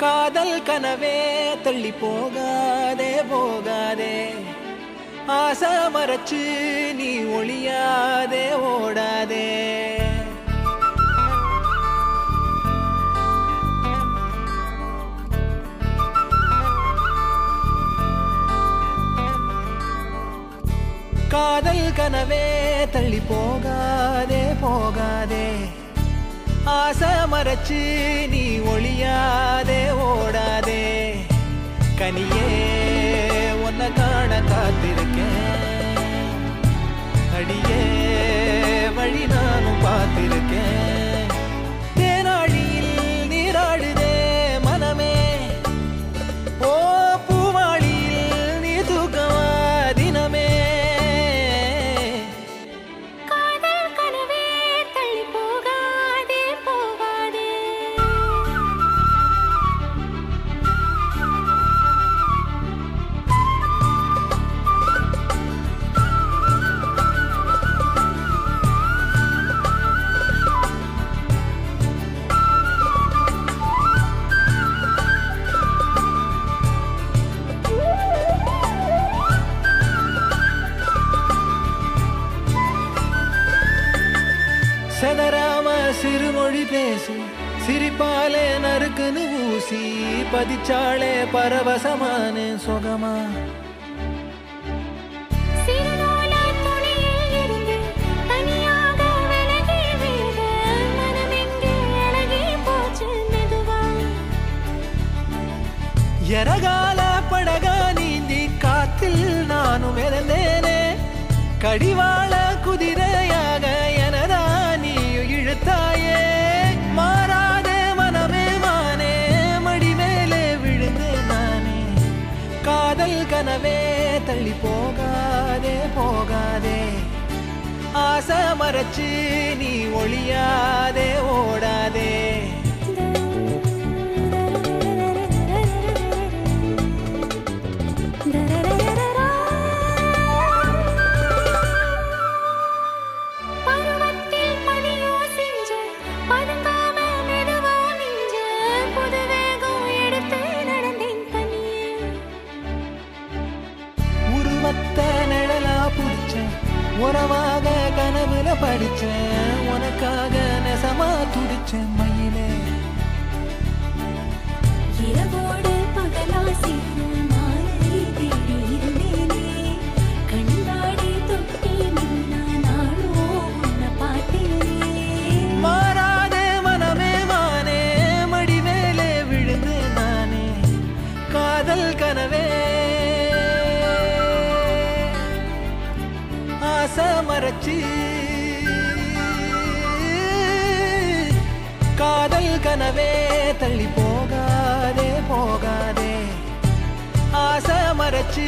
காதல் கனவே தள்ளி போகாதே போகாதே, ஆசை மறைச்சு நீ ஒளியாதே ஓடாதே. காதல் கனவே தள்ளி போகாதே போகாதே, ஆசை மறைச்சு நீ ஒளியாதே ஓடாதே. கனியே உன்னை காண காத்திருக்கேன், அடியே வழி நானும் பார்த்திருக்கேன். தேனாழியில் நீராடுதே மனமே, ஓ பூவாளியில் நீ தூக்கமா தினமே. செதராம சிறுமொழி பேசி சிரிப்பாலே நறுக்குன்னு ஊசி பதிச்சாளே பரவசமான சொகமா. எரகால படகா நீந்தி காத்தில் நானும் மிதந்தேனே, கடிவாள குதிரையாக எனதா நீயும் இழுத்தாயே. மாறாத மனமே மானே, மடி மேலே விழுந்தேன் நானே. காதல் கனவே தள்ளி போகாதே போகாதே, ஆசை மறைச்சு நீ ஒளியாதே ஓடாதே. நிழலா புடிச்சேன், உறவாக கனவுல படிச்சேன், உனக்காக நெசமா துடிச்சேன் மயிலே. இரவோடு பகலா சேரும் மாலை தேடி இருந்தேனே, கண்காடி தொட்டி நின்னா நானோ உன்னை பார்த்தேனே. மாறாத மனமே மானே, மடி மேலே விழுந்தேன் நானே. காதல் கனவே ஆசை மறைச்சு, காதல் கனவே தள்ளி போகாதே போகாதே, ஆசை மறைச்சு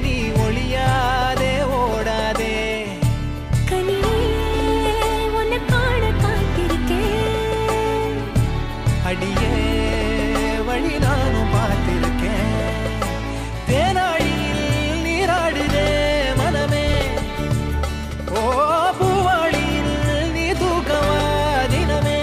நீ ஒளியாதே ஓடாதே. கனியே உன்னை காண காத்திருக்கேன், அடியே வழி நானும் பார்த்திருக்கேன். தேனாழியில் நீராடுதே மனமே, ஓ பூவாளியில் நீ தூக்கமா தினமே.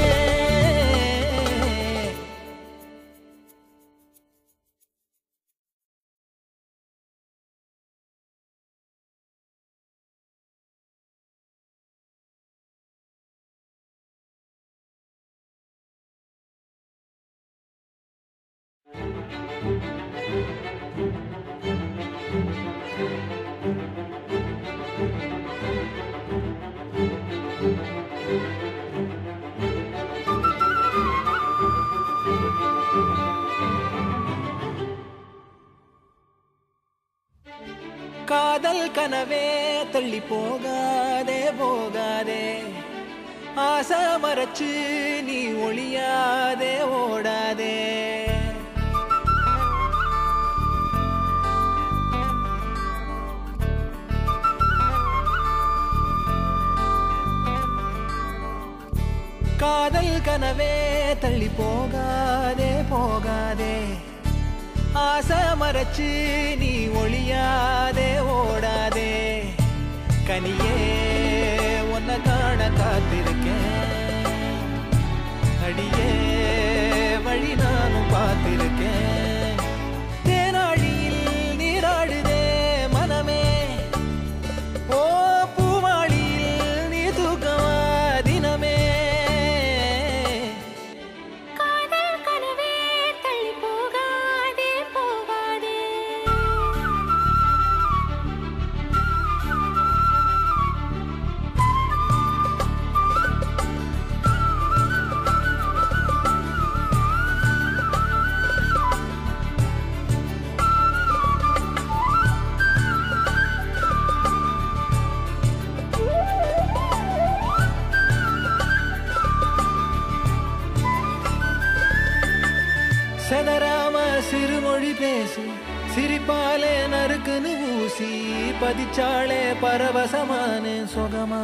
காதல் கனவே தள்ளி போகாதே போகாதே, ஆசை மறைச்சு நீ ஒளியாதே ஓடாதே. காதல் கனவே தள்ளி போகாதே போகாதே ஆசை மறைச்சு நீ ஒளியாதே ஓடாதே கனியே உன்னை காண காத்திருக்கேன் அடியே வழி நானும் பார்த்திருக்கேன் தேனாழியில் நீராடுதே மனமே ஓ பூவாளியில் நீ தூக்கமா தினமே காதல் கனவே தள்ளி போகாதே போகாதே செதறாம சிறுமொழி பேசு சிரிப்பாலே நறுக்குன்னு ஊசி பதிச்சாளே பரவசமான சுகமா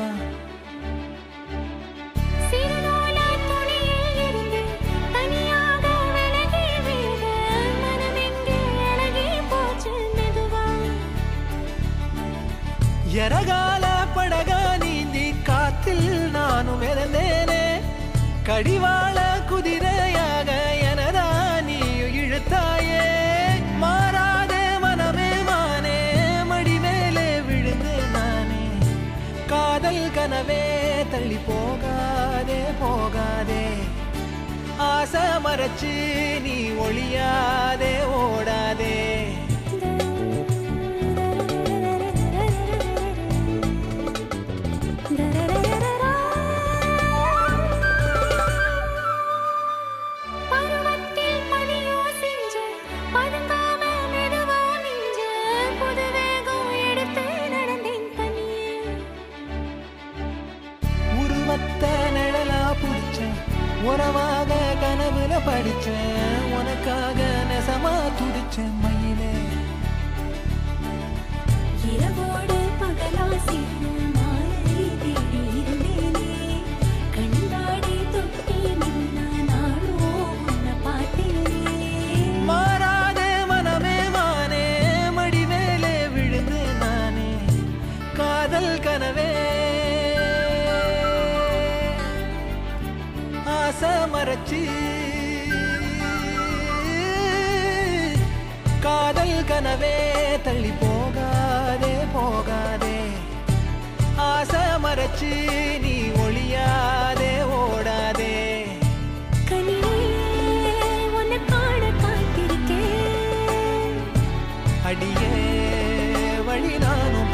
சிறுநூலா துணியில் இருந்து தனியாக விலகி விட மனமெங்கே அழகி போச்சு மெதுவா எரகால படகா நீந்தி காத்தில் நானும் இறந்தேனே கடிவாள குதிரையாக எனதா நீயும் இழுத்தாயே மாறாதே மனமே மானே மடி மேலே விழுந்தேன் நானே காதல் கனவே தள்ளி போகாதே போகாதே ஆசை மறைச்சு நீ ஒளியாதே ஓடாதே பருவத்தில் பனியோ செஞ்ச பதுங்காம மெதுவா நின்ற புது வேகம் எடுத்து நடந்தேன் தனியே உருவத்த நிழலா புடிச்சேன் உறவாக கனவுல படிச்சேன் உனக்காக நெசமா துடிச்சேன் மயிலே இரவோடு பகலா சேரும் மாலை தேடி இருந்தேனே கண்டாடி தொட்டி நின்ன நாளோ உன்னை பார்த்தேனே மாறாதே மனமே மானே மடி மேலே விழுந்து நானே காதல் கனவே ஆசை மறைச்சு காதல் கனவே தள்ளி போகாதே போகாதே ஆசை மறைச்சு நீ ஒளியாதே ஓடாதே கனியே உன்னை காண காத்திருக்கேன் அடியே வழி நானும்